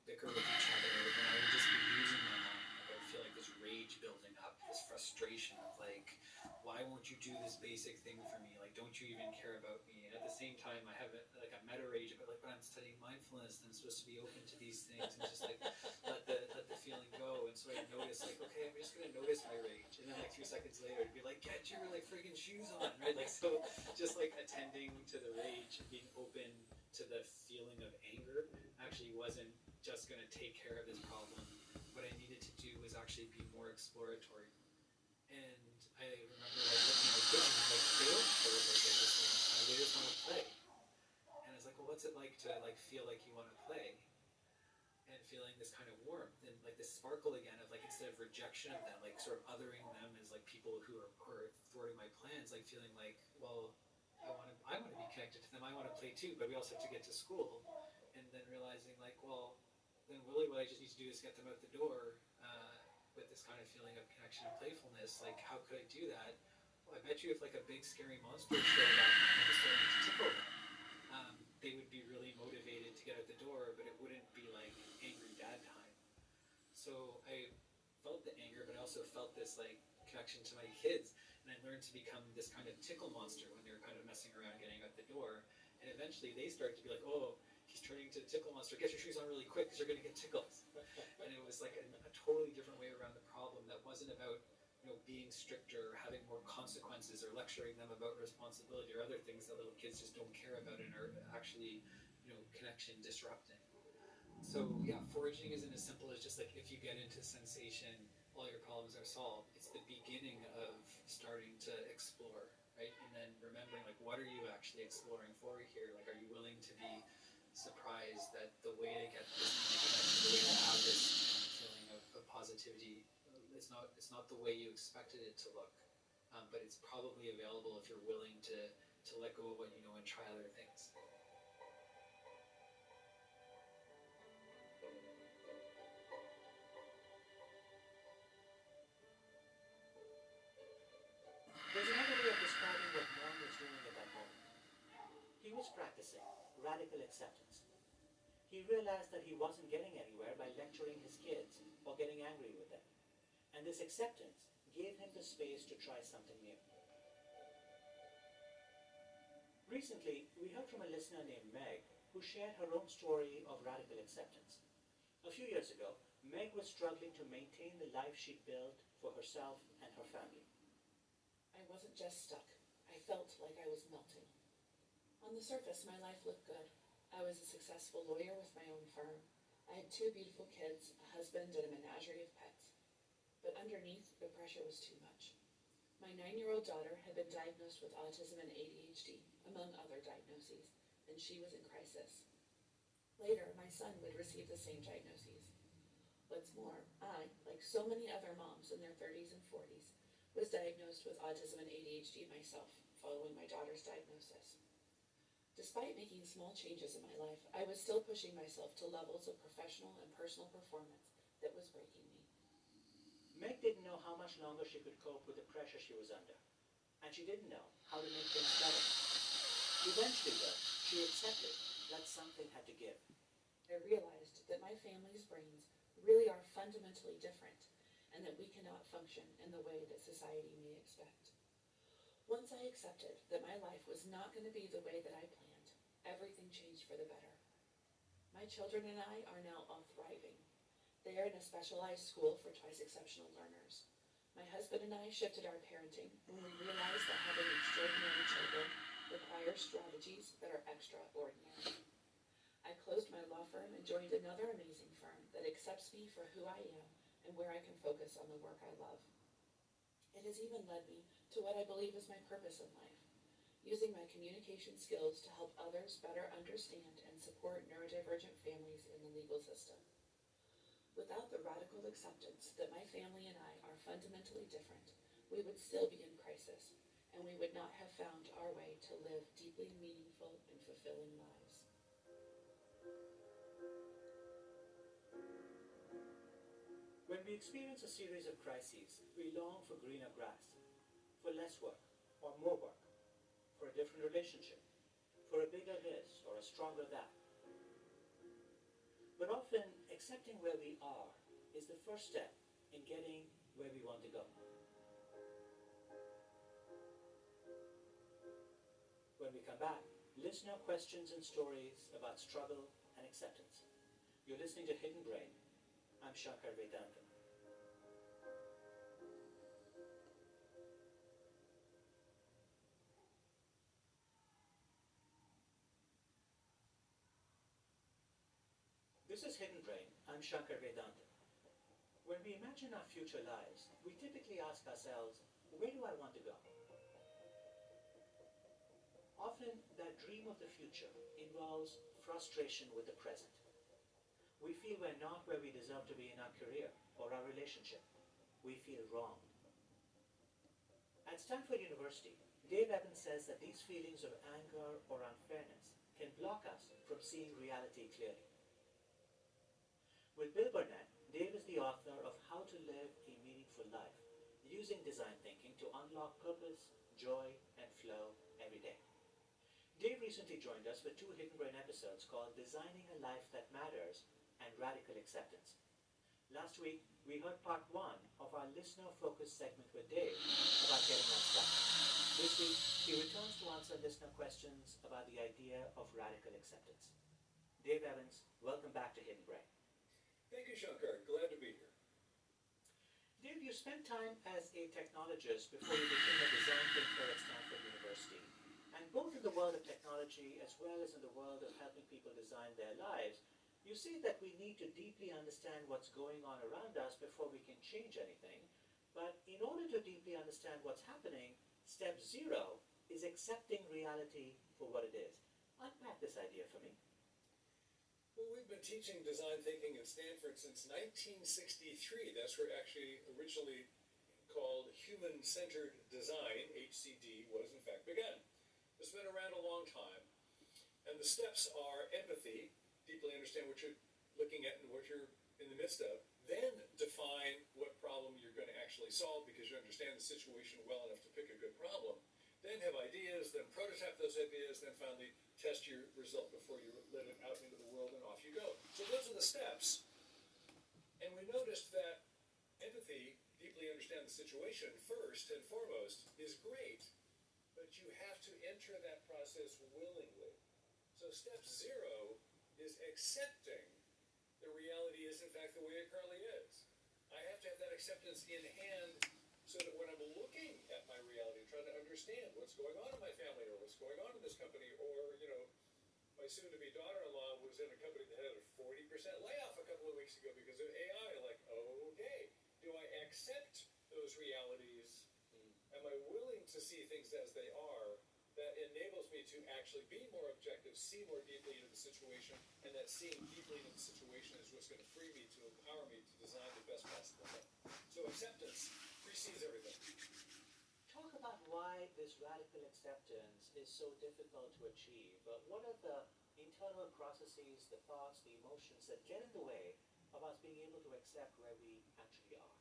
Speaker 3: bicker with each other. And I would just be losing my mind. Like, I would feel like this rage building up, this frustration of like, why won't you do this basic thing for me? Like, don't you even care about me? And at the same time, I have a meta rage about like, but I'm studying mindfulness and I'm supposed to be open to these things, and just like let the feeling go. And so I notice like, okay, I'm just gonna notice my rage, and then like 3 seconds later, it'd be like, get your like friggin' shoes on, right? Like, so just like attending to the rage and being open to the feeling of anger actually wasn't just gonna take care of this problem. What I needed to do was actually be more exploratory. And I remember like looking at my kids and like, they don't care about this thing. They just want to play. And I was like, well, what's it like to like feel like you want to play? And feeling this kind of warmth and like this sparkle again of like, instead of rejection of them, like sort of othering them as like people who are thwarting my plans, like feeling like, well, I want to be connected to them. I want to play too, but we also have to get to school. And then realizing like, well, then really what I just need to do is get them out the door with this kind of feeling of connection and playfulness. Like, how could I do that? Well, I bet you if like a big scary monster showed up and was starting to tickle them, they would be really motivated to get out the door connection to my kids. And I learned to become this kind of tickle monster when they're kind of messing around getting out the door. And eventually they start to be like, oh, he's turning into a tickle monster. Get your shoes on really quick because you're going to get tickles. And it was like a totally different way around the problem that wasn't about being stricter or having more consequences or lecturing them about responsibility or other things that little kids just don't care about and are actually connection disrupting. So yeah, foraging isn't as simple as just like if you get into sensation, all your problems are solved. It's the beginning of starting to explore, right? And then remembering like what are you actually exploring for here? Like are you willing to be surprised that the way to get this connection, the way to have this feeling of positivity, it's not the way you expected it to look, but it's probably available if you're willing to let go of what you know and try other things.
Speaker 2: There's another way of describing what Norm was doing at that moment. He was practicing radical acceptance. He realized that he wasn't getting anywhere by lecturing his kids or getting angry with them. And this acceptance gave him the space to try something new. Recently, we heard from a listener named Meg who shared her own story of radical acceptance. A few years ago, Meg was struggling to maintain the life she'd built for herself and her family.
Speaker 4: I wasn't just stuck. I felt like I was melting. On the surface, my life looked good. I was a successful lawyer with my own firm. I had 2 beautiful kids, a husband, and a menagerie of pets. But underneath, the pressure was too much. My 9-year-old daughter had been diagnosed with autism and ADHD, among other diagnoses, and she was in crisis. Later, my son would receive the same diagnoses. What's more, I, like so many other moms in their 30s and 40s, was diagnosed with autism and ADHD myself, following my daughter's diagnosis. Despite making small changes in my life, I was still pushing myself to levels of professional and personal performance that was breaking me.
Speaker 2: Meg didn't know how much longer she could cope with the pressure she was under, and she didn't know how to make things better. Eventually, though, she accepted that something had to give.
Speaker 4: I realized that my family's brains really are fundamentally different, and that we cannot function in the way that society may expect. Once I accepted that my life was not going to be the way that I planned, everything changed for the better. My children and I are now all thriving. They are in a specialized school for twice exceptional learners. My husband and I shifted our parenting when we realized that having extraordinary children requires strategies that are extraordinary. I closed my law firm and joined another amazing firm that accepts me for who I am and where I can focus on the work I love. It has even led me to what I believe is my purpose in life, using my communication skills to help others better understand and support neurodivergent families in the legal system. Without the radical acceptance that my family and I are fundamentally different, we would still be in crisis, and we would not have found our way to live deeply meaningful and fulfilling lives.
Speaker 2: When we experience a series of crises, we long for greener grass, for less work or more work, for a different relationship, for a bigger this or a stronger that. But often, accepting where we are is the first step in getting where we want to go. When we come back, listener questions and stories about struggle and acceptance. You're listening to Hidden Brain. I'm Shankar Vedanta. This is Hidden Brain. I'm Shankar Vedanta. When we imagine our future lives, we typically ask ourselves, where do I want to go? Often, that dream of the future involves frustration with the present. We feel we're not where we deserve to be in our career or our relationship. We feel wrong. At Stanford University, Dave Evans says that these feelings of anger or unfairness can block us from seeing reality clearly. With Bill Burnett, Dave is the author of How to Live a Meaningful Life, using design thinking to unlock purpose, joy, and flow every day. Dave recently joined us for 2 Hidden Brain episodes called Designing a Life That Matters and Radical Acceptance. Last week, we heard part one of our listener-focused segment with Dave about getting unstuck. This week, he returns to answer listener questions about the idea of radical acceptance. Dave Evans, welcome back to Hidden Brain.
Speaker 5: Thank you, Shankar. Glad to be here.
Speaker 2: Dave, you spent time as a technologist before you became a design thinker at Stanford University. And both in the world of technology as well as in the world of helping people design their lives, you say that we need to deeply understand what's going on around us before we can change anything. But in order to deeply understand what's happening, step 0 is accepting reality for what it is. Unpack this idea for me.
Speaker 5: Well, we've been teaching design thinking at Stanford since 1963. That's where actually originally called human-centered design, HCD, was in fact begun. It's been around a long time. And the steps are empathy, deeply understand what you're looking at and what you're in the midst of, then define what problem you're going to actually solve because you understand the situation well enough to pick a good problem, then have ideas, then prototype those ideas, then finally test your result before you let it out into the world and off you go. So those are the steps. And we noticed that empathy, deeply understand the situation first and foremost, is great, but you have to enter that process willingly. So step 0 is accepting the reality is in fact the way it currently is. I have to have that acceptance in hand so that when I'm looking at my reality, trying to understand what's going on in my family or what's going on in this company, or, my soon-to-be daughter-in-law was in a company that had a 40% layoff a couple of weeks ago because of AI. Like, okay, do I accept those realities? Am I willing to see things as they are? That enables me to actually be more objective, see more deeply into the situation, and that seeing deeply into the situation is what's going to free me, to empower me to design the best possible thing. So acceptance precedes everything.
Speaker 2: Talk about why this radical acceptance is so difficult to achieve. But what are the internal processes, the thoughts, the emotions that get in the way of us being able to accept where we actually are?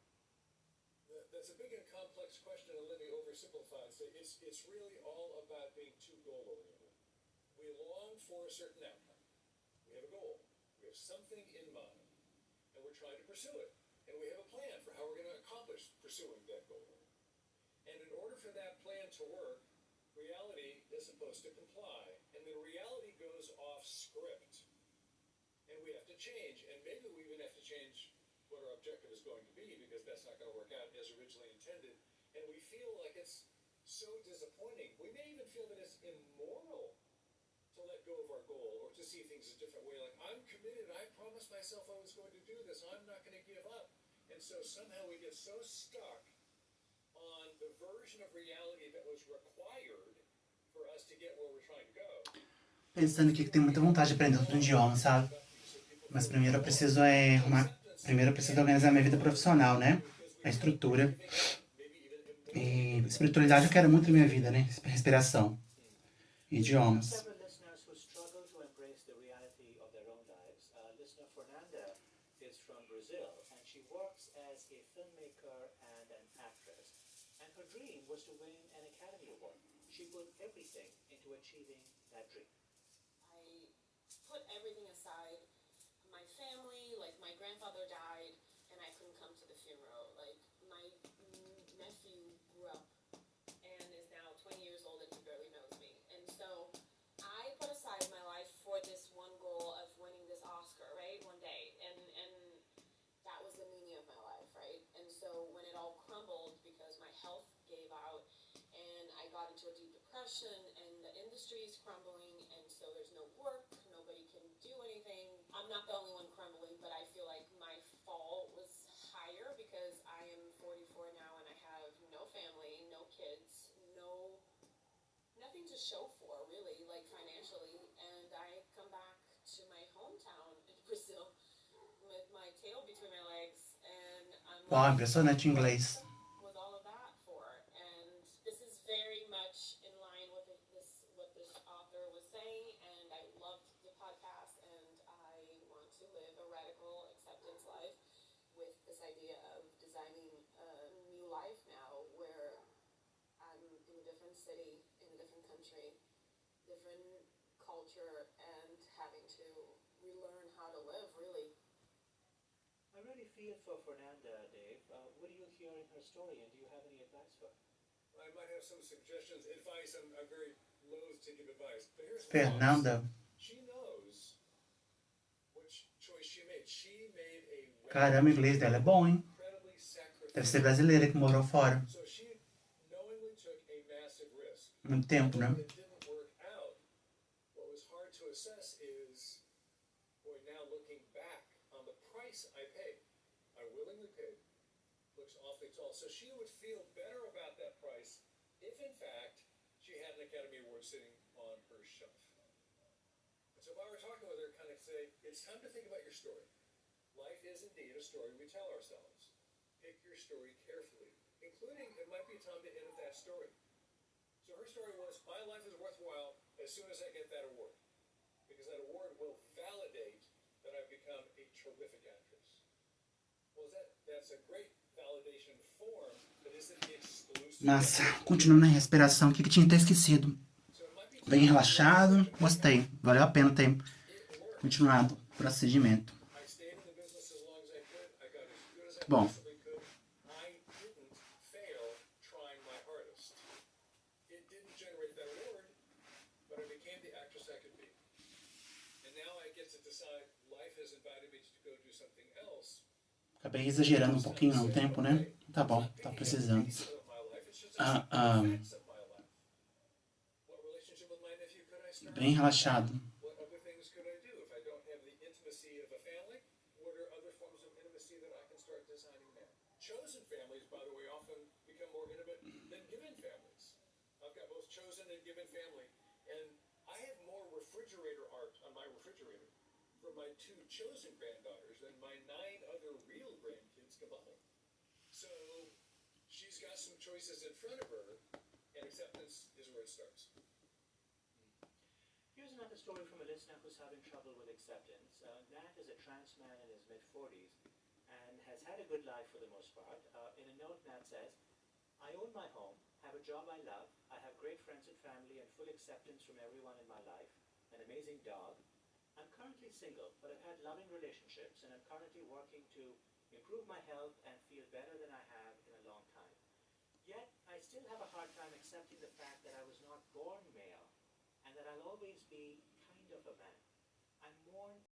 Speaker 5: That's a big and complex question, and let me oversimplify it. So it's really all about being too goal-oriented. We long for a certain outcome. We have a goal. We have something in mind, and we're trying to pursue it. And we have a plan for how we're going to accomplish pursuing that goal. And in order for that plan to work, reality is supposed to comply. And then reality goes off script. And we have to change. And maybe we even have to change what our objective is going to be because that's not going to work out as originally intended. And we feel like it's so disappointing. We may even feel that it's immoral to let go of our goal or to see things a different way. Like, I'm committed. I promised myself I was going to do this. I'm not going to give up. And so somehow we get so stuck on the version of reality that was required for us to get where we're trying to go.
Speaker 1: Pensando aqui que tem muita vontade de aprender outro idioma, sabe? Mas primeiro eu preciso organizar minha vida profissional, né? A estrutura. E espiritualidade eu quero muito na minha vida, né? Respiração. Idiomas.
Speaker 2: Several listeners who struggle to embrace the reality of their own lives. Listener Fernanda is from Brazil, and she works as a filmmaker and an actress. And her dream was to win an Academy Award. She put everything into achieving that dream.
Speaker 4: I put everything aside. My family, like my grandfather died, and I couldn't come to the funeral. Like my nephew grew up and is now 20 years old and he barely knows me. And so I put aside my life for this one goal of winning this Oscar, right? One day. And that was the meaning of my life, right? And so when it all crumbled because my health gave out and I got into a deep depression and the industry is crumbling and so there's no work, nobody can do anything. I'm not the only one crumbling, but I feel like my fall was higher because I am 44 now and I have no family, no kids, nothing to show for really, like financially. And I come back to my hometown in Brazil with my tail between my legs and I'm
Speaker 1: Uau,
Speaker 4: like,
Speaker 1: impressionante em inglês.
Speaker 4: was all of that for? And this is very much in line with what this author was saying, and I loved the podcast, and I want to live a radical acceptance life with this idea of designing a new life now where I'm in a different city, in a different country, different culture, and having to relearn how to live, really.
Speaker 2: I really feel for Fernanda, Dave? What do you hear in her story, and do you have any advice for her?
Speaker 5: I might have some suggestions, advice. I'm very loath to give advice, but here's my thoughts.
Speaker 1: Fernanda,
Speaker 5: She knows which choice she made. She made a
Speaker 1: caramba, o inglês dela é bom, hein?
Speaker 5: incredibly
Speaker 1: Deve ser
Speaker 5: sacrificial.
Speaker 1: brasileira que morou fora.
Speaker 5: So she knowingly took a massive risk.
Speaker 1: Muito tempo, né?
Speaker 5: Although it didn't work out, what was hard to assess is, boy, now looking back on the price I paid, I willingly paid, looks awfully tall. So she would feel better about that price if, in fact, she had an Academy Award sitting on her shelf. And so if I were talking with her, kind of say, it's time to think about your story. Life is indeed a story we tell ourselves. Pick your story carefully, including it might be time to edit that story. So her story was, my life is worthwhile as soon as I get that award, because that award will validate that I've become a terrific actress. Well, that's a great validation form, but is it the exclusive?
Speaker 1: Massa, continuando na respiração, o que tinha até esquecido.
Speaker 5: So it might be
Speaker 1: Bem relaxado, gostei. Valeu a pena ter continuado o procedimento.
Speaker 5: I stayed in the business as long as I could. I got as good as I
Speaker 1: Bom.
Speaker 5: possibly could. I didn't fail trying my hardest. It didn't generate that award, but I became the actress I could be. And now I get to decide life has invited me to go do something else.
Speaker 1: Acabei exagerando um pouquinho no tempo, né? Tá bom, tá precisando.
Speaker 5: Of my life. It's just facts of my life. What relationship with my nephew could I start?
Speaker 1: Bem relaxado.
Speaker 5: What other things could I do if I don't have the intimacy of a family? What are other forms of intimacy that I can start designing now? Chosen families, by the way, often become more intimate than given families. I've got both chosen and given family, and I have more refrigerator art on my refrigerator from my 2 chosen granddaughters than my 9 other real grandkids combined. So she's got some choices in front of her, and acceptance is where it starts.
Speaker 2: Here's another story from a listener who's having trouble with acceptance. Nat is a trans man in his mid-40s and has had a good life for the most part. In a note, Nat says, I own my home, have a job I love, I have great friends and family and full acceptance from everyone in my life, an amazing dog. I'm currently single, but I've had loving relationships and I'm currently working to improve my health and feel better than I have in a long time. Yet, I still have a hard time accepting the fact that I was not born male and that I'll always be kind of a man. I'm more